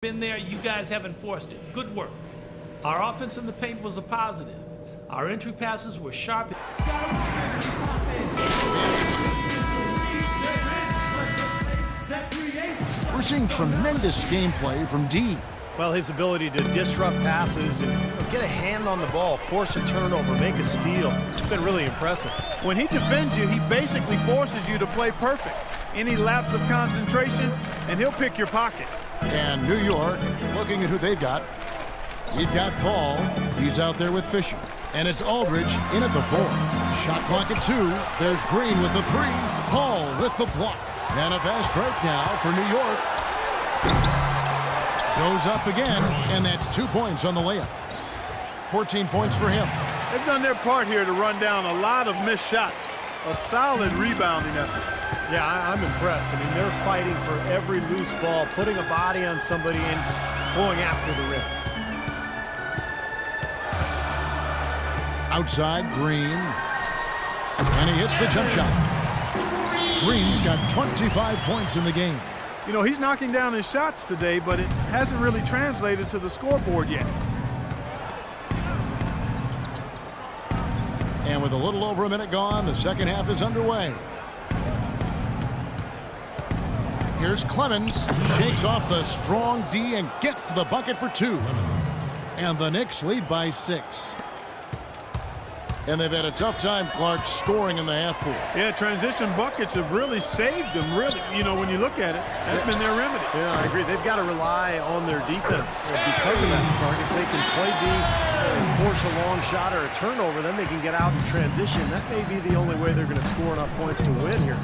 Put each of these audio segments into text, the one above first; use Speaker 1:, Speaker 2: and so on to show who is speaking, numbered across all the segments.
Speaker 1: Been there, you guys have enforced it. Good work. Our offense in the paint was a positive. Our entry passes were sharp.
Speaker 2: We're seeing tremendous gameplay from D.
Speaker 3: Well, his ability to disrupt passes and get a hand on the ball, force a turnover, make a steal, it's been really impressive.
Speaker 4: When he defends you, he basically forces you to play perfect. Any lapse of concentration, and he'll pick your pocket.
Speaker 2: And New York, looking at who they've got. We've got Paul. He's out there with Fisher. And it's Aldridge in at the 4. Shot clock at 2. There's Green with the 3. Paul with the block. And a fast break now for New York. Goes up again, and that's 2 points on the layup. 14 points for him.
Speaker 4: They've done their part here to run down a lot of missed shots. A solid rebounding effort.
Speaker 3: Yeah, I'm impressed. I mean, they're fighting for every loose ball, putting a body on somebody and going after the rim.
Speaker 2: Outside, Green. And he hits the jump shot. Green's got 25 points in the game.
Speaker 4: You know, he's knocking down his shots today, but it hasn't really translated to the scoreboard yet.
Speaker 2: And with a little over a minute gone, the second half is underway. Here's Clemens, shakes off the strong D and gets to the bucket for 2. And the Knicks lead by 6. And they've had a tough time, Clark, scoring in the half court.
Speaker 4: Yeah, transition buckets have really saved them, really. You know, when you look at it, that's been their remedy.
Speaker 3: Yeah, I agree. They've got to rely on their defense. Because of that, Clark, if they can play D and force a long shot or a turnover, then they can get out in transition. That may be the only way they're going to score enough points to win here.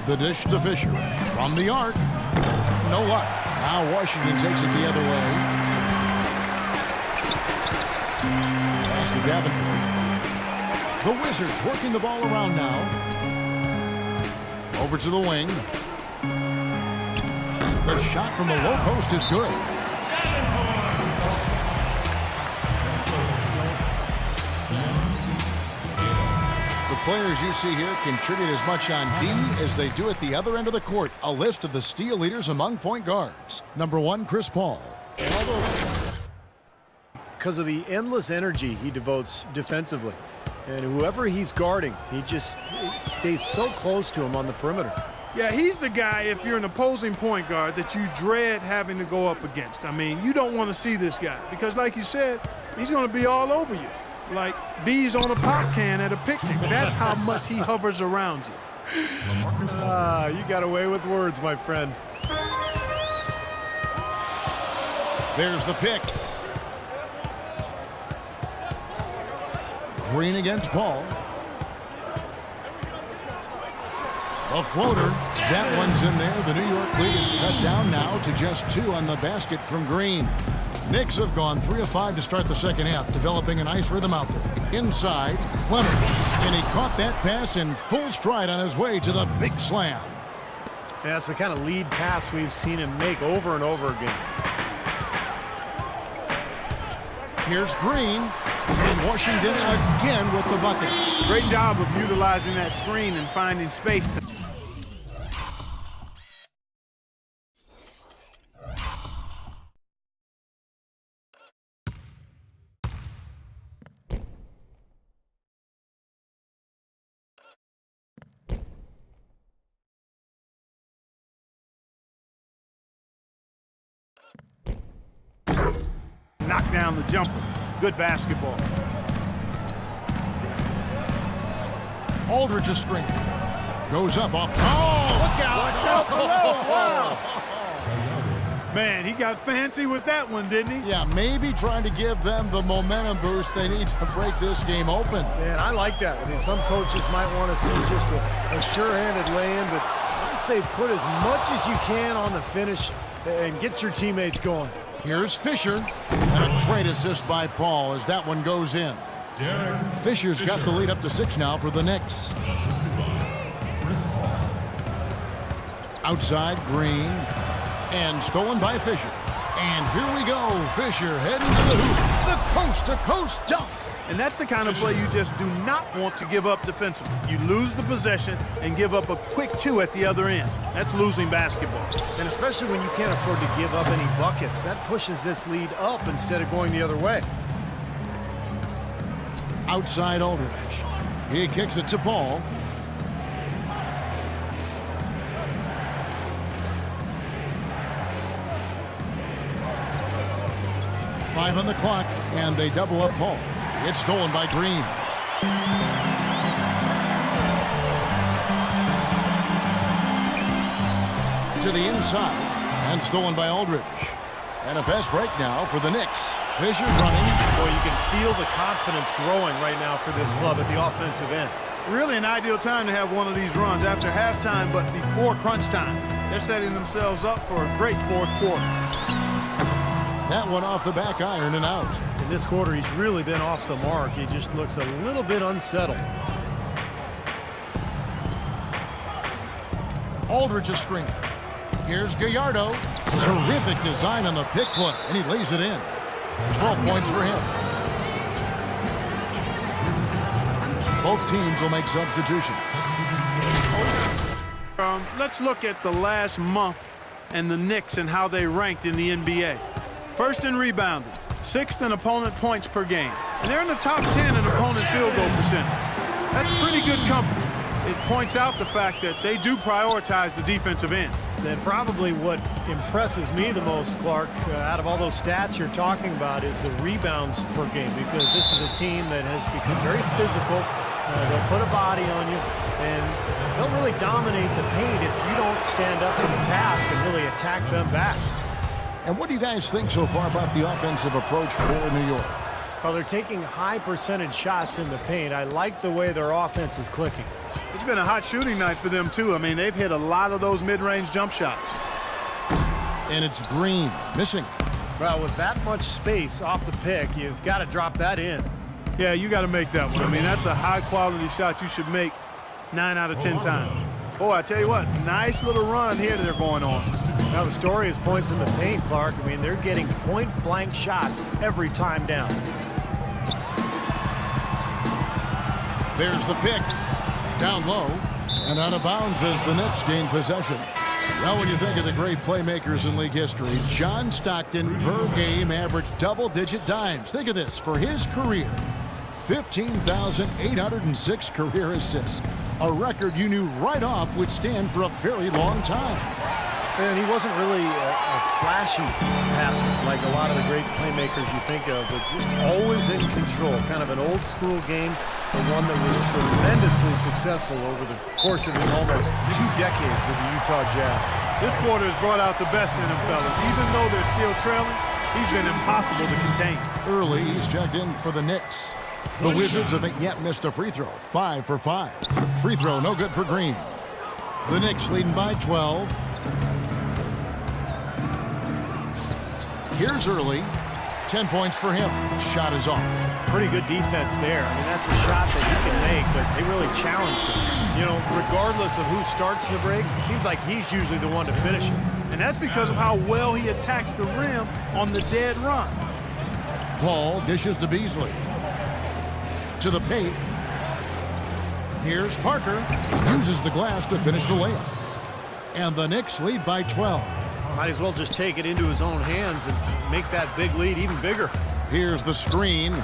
Speaker 2: The dish to Fisher. From the arc. No luck. Now Washington takes it the other way. Pass to Devin. The Wizards working the ball around now. Over to the wing. The shot from the low post is good. The players you see here contribute as much on D as they do at the other end of the court. A list of the steal leaders among point guards. Number 1, Chris Paul.
Speaker 3: Because of the endless energy he devotes defensively. And whoever he's guarding, he stays so close to him on the perimeter.
Speaker 4: Yeah, he's the guy, if you're an opposing point guard, that you dread having to go up against. I mean, you don't want to see this guy because, like you said, he's going to be all over you. Like bees on a pop can at a picnic. That's how much he hovers around you.
Speaker 3: You got away with words, my friend.
Speaker 2: There's the pick. Green against Paul. A floater. That one's in there. The New York lead is cut down now to just 2 on the basket from Green. Knicks have gone 3 of 5 to start the second half, developing a nice rhythm out there. Inside, Clemens. And he caught that pass in full stride on his way to the big slam.
Speaker 3: Yeah, that's the kind of lead pass we've seen him make over and over again.
Speaker 2: Here's Green. And Washington again with the bucket.
Speaker 4: Great job of utilizing that screen and finding space to... knock down the jumper. Good basketball.
Speaker 2: Aldridge a screen. Goes up off. Oh!
Speaker 4: Look out! Wow. Man, he got fancy with that one, didn't he?
Speaker 2: Yeah, maybe trying to give them the momentum boost they need to break this game open.
Speaker 3: Man, I like that. I mean, some coaches might want to see just a sure-handed lay-in, but I say put as much as you can on the finish and get your teammates going.
Speaker 2: Here's Fisher. And a great assist by Paul as that one goes in. Fisher's got the lead up to 6 now for the Knicks. Outside, Green. And stolen by Fisher. And here we go. Fisher heading to the hoop. The coast-to-coast dunk.
Speaker 4: And that's the kind of play you just do not want to give up defensively. You lose the possession and give up a quick 2 at the other end. That's losing basketball.
Speaker 3: And especially when you can't afford to give up any buckets. That pushes this lead up instead of going the other way.
Speaker 2: Outside Aldridge. He kicks it to Paul. Five on the clock, and they double up Paul. It's stolen by Green. To the inside, and stolen by Aldridge. And a fast break now for the Knicks. Fisher's running.
Speaker 3: Boy, you can feel the confidence growing right now for this club at the offensive end.
Speaker 4: Really an ideal time to have one of these runs after halftime, but before crunch time. They're setting themselves up for a great fourth quarter.
Speaker 2: That one off the back iron and out.
Speaker 3: In this quarter, he's really been off the mark. He just looks a little bit unsettled.
Speaker 2: Aldridge a screen. Here's Gallardo. Terrific design on the pick play, and he lays it in. 12 points for him. Both teams will make substitutions.
Speaker 4: Let's look at the last month and the Knicks and how they ranked in the NBA. First in rebounding, 6th in opponent points per game, and they're in the top 10 in opponent field goal percentage. That's pretty good company. It points out the fact that they do prioritize the defensive end.
Speaker 3: And probably what impresses me the most, Clark, out of all those stats you're talking about is the rebounds per game, because this is a team that has become very physical. They'll put a body on you, and they'll really dominate the paint if you don't stand up to the task and really attack them back.
Speaker 2: And what do you guys think so far about the offensive approach for New York?
Speaker 3: Well, they're taking high percentage shots in the paint. I like the way their offense is clicking.
Speaker 4: It's been a hot shooting night for them, too. I mean, they've hit a lot of those mid-range jump shots.
Speaker 2: And it's Green, missing.
Speaker 3: Well, with that much space off the pick, you've got to drop that in.
Speaker 4: Yeah, you got to make that one. I mean, that's a high-quality shot you should make 9 out of 10 times. Boy, I tell you what, nice little run here they're going on.
Speaker 3: Now, the story is points in the paint, Clark. I mean, they're getting point-blank shots every time down.
Speaker 2: There's the pick. Down low and out of bounds as the Knicks gain possession. Well, when you think of the great playmakers in league history, John Stockton per game averaged double-digit dimes. Think of this. For his career, 15,806 career assists. A record you knew right off would stand for a very long time.
Speaker 3: And he wasn't really a flashy passer like a lot of the great playmakers you think of, but just always in control. Kind of an old-school game, but one that was tremendously successful over the course of his almost 2 decades with the Utah Jazz.
Speaker 4: This quarter has brought out the best in him, fellas. Even though they're still trailing, he's been impossible to contain.
Speaker 2: Early, he's checked in for the Knicks. The Wizards haven't yet missed a free throw. 5 for 5. Free throw, no good for Green. The Knicks leading by 12. Here's Early. 10 points for him. Shot is off.
Speaker 3: Pretty good defense there. I mean, that's a shot that he can make, but they really challenged him. You know, regardless of who starts the break, it seems like he's usually the one to finish it.
Speaker 4: And that's because of how well he attacks the rim on the dead run.
Speaker 2: Paul dishes to Beasley. To the paint. Here's Parker. Uses the glass to finish the layup. And the Knicks lead by 12.
Speaker 3: Might as well just take it into his own hands and make that big lead even bigger.
Speaker 2: Here's the screen.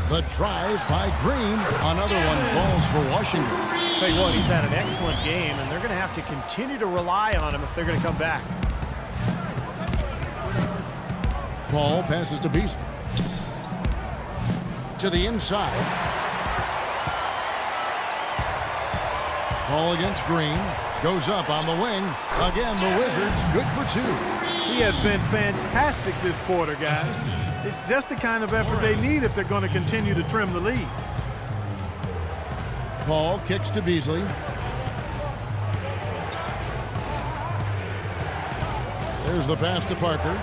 Speaker 2: The drive by Green. Another one falls for Washington.
Speaker 3: Tell you what, he's had an excellent game, and they're going to have to continue to rely on him if they're going to come back.
Speaker 2: Paul passes to Beasley. To the inside. Paul against Green. Goes up on the wing. Again, the Wizards good for 2.
Speaker 4: He has been fantastic this quarter, guys. It's just the kind of effort they need if they're going to continue to trim the lead.
Speaker 2: Paul kicks to Beasley. There's the pass to Parker.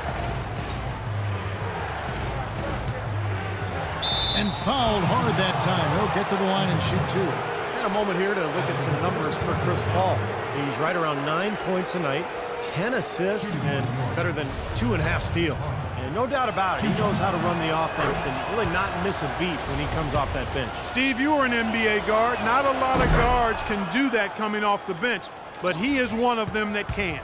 Speaker 2: And fouled hard that time. He'll get to the line and shoot 2.
Speaker 3: And a moment here to look at some numbers for Chris Paul. He's right around 9 points a night, 10 assists, and better than 2.5 steals. And no doubt about it, he knows how to run the offense and really not miss a beat when he comes off that bench.
Speaker 4: Steve, you were an NBA guard. Not a lot of guards can do that coming off the bench, but he is one of them that can.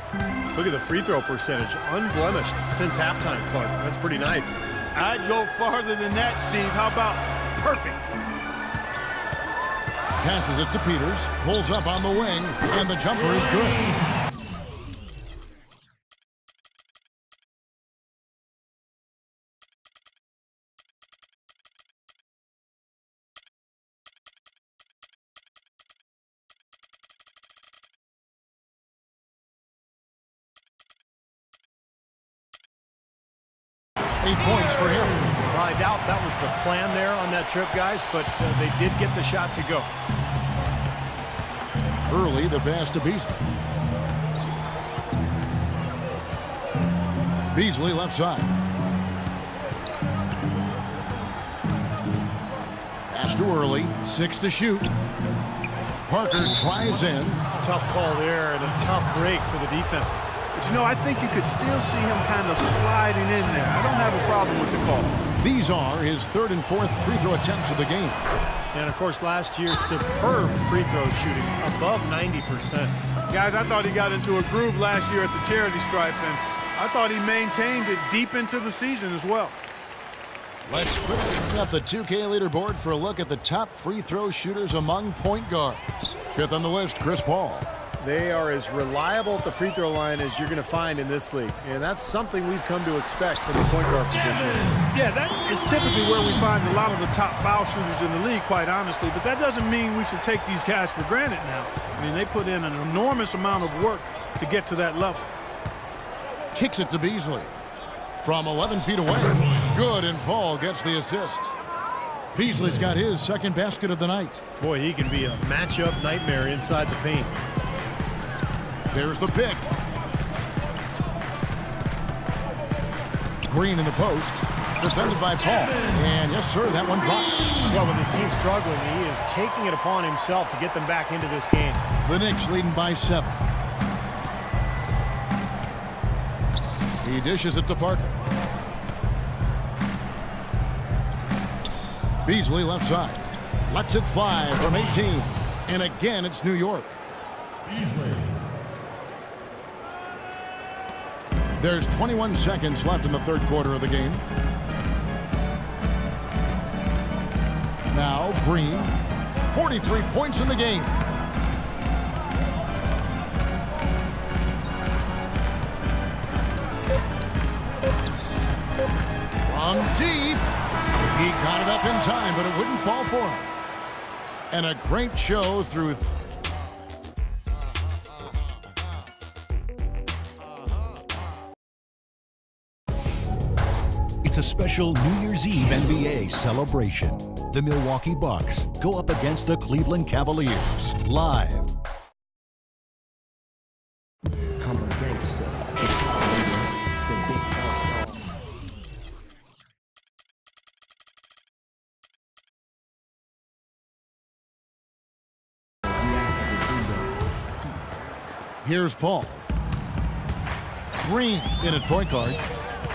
Speaker 3: Look at the free throw percentage, unblemished since halftime, Clark. That's pretty nice.
Speaker 4: I'd go farther than that, Steve. How about perfect?
Speaker 2: Passes it to Peters, pulls up on the wing, and the jumper is good. 8 points for him.
Speaker 3: Well, I doubt that was the plan there on that trip, guys, but they did get the shot to go.
Speaker 2: Early, the pass to Beasley. Beasley left side. Pass to Early, 6 to shoot. Parker drives in.
Speaker 3: Tough call there and a tough break for the defense.
Speaker 4: But, you know, I think you could still see him kind of sliding in there. I don't have a problem with the call.
Speaker 2: These are his 3rd and 4th free throw attempts of the game.
Speaker 3: And, of course, last year's superb free throw shooting, above 90%.
Speaker 4: Guys, I thought he got into a groove last year at the charity stripe, and I thought he maintained it deep into the season as well.
Speaker 2: Let's quickly bring up the 2K leaderboard for a look at the top free throw shooters among point guards. 5th on the list, Chris Paul.
Speaker 3: They are as reliable at the free throw line as you're going to find in this league. And that's something we've come to expect from the point guard position.
Speaker 4: Yeah, that is typically where we find a lot of the top foul shooters in the league, quite honestly. But that doesn't mean we should take these guys for granted now. I mean, they put in an enormous amount of work to get to that level.
Speaker 2: Kicks it to Beasley. From 11 feet away. Good, and Paul gets the assist. Beasley's got his 2nd basket of the night.
Speaker 3: Boy, he can be a matchup nightmare inside the paint.
Speaker 2: There's the pick. Green in the post. Defended by Paul. And yes, sir, that one drops.
Speaker 3: Well, with his team struggling, he is taking it upon himself to get them back into this game.
Speaker 2: The Knicks leading by 7. He dishes it to Parker. Beasley left side. Lets it fly from 18. And again, it's New York.
Speaker 5: Beasley.
Speaker 2: There's 21 seconds left in the 3rd quarter of the game. Now, Green. 43 points in the game. From deep. He got it up in time, but it wouldn't fall for him. And a great show through...
Speaker 5: It's a special New Year's Eve NBA celebration. The Milwaukee Bucks go up against the Cleveland Cavaliers live.
Speaker 6: I'm a gangster.
Speaker 2: Here's Paul. Green in at point guard.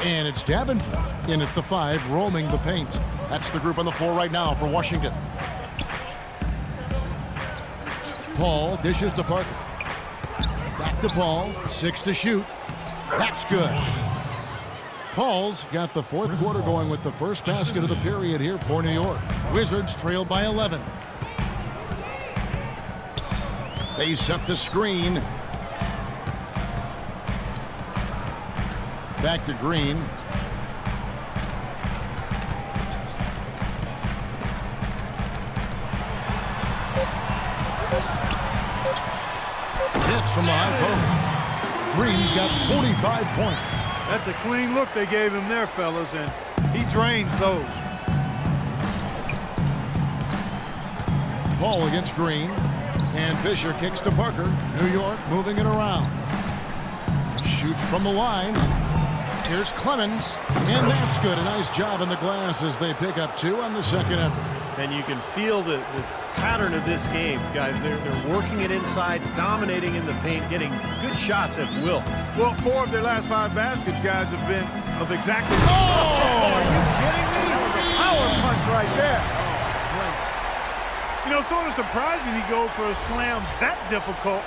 Speaker 2: And it's Devin in at the 5, roaming the paint. That's the group on the floor right now for Washington. Paul dishes to Parker. Back to Paul. 6 to shoot. That's good. Paul's got the 4th quarter going with the first basket of the period here for New York. Wizards trail by 11. They set the screen. Back to Green. Hits from the high post. Green's got 45 points.
Speaker 4: That's a clean look they gave him there, fellas, and he drains those.
Speaker 2: Paul against Green. And Fisher kicks to Parker. New York moving it around. Shoots from the line. Here's Clemens, and that's good. A nice job in the glass as they pick up 2 on the 2nd effort.
Speaker 3: And you can feel the pattern of this game, guys. They're working it inside, dominating in the paint, getting good shots at will.
Speaker 4: Well, 4 of their last 5 baskets, guys, have been of exactly.
Speaker 3: Oh, are you kidding me? That was a power punch right there.
Speaker 4: You know, sort of surprising he goes for a slam that difficult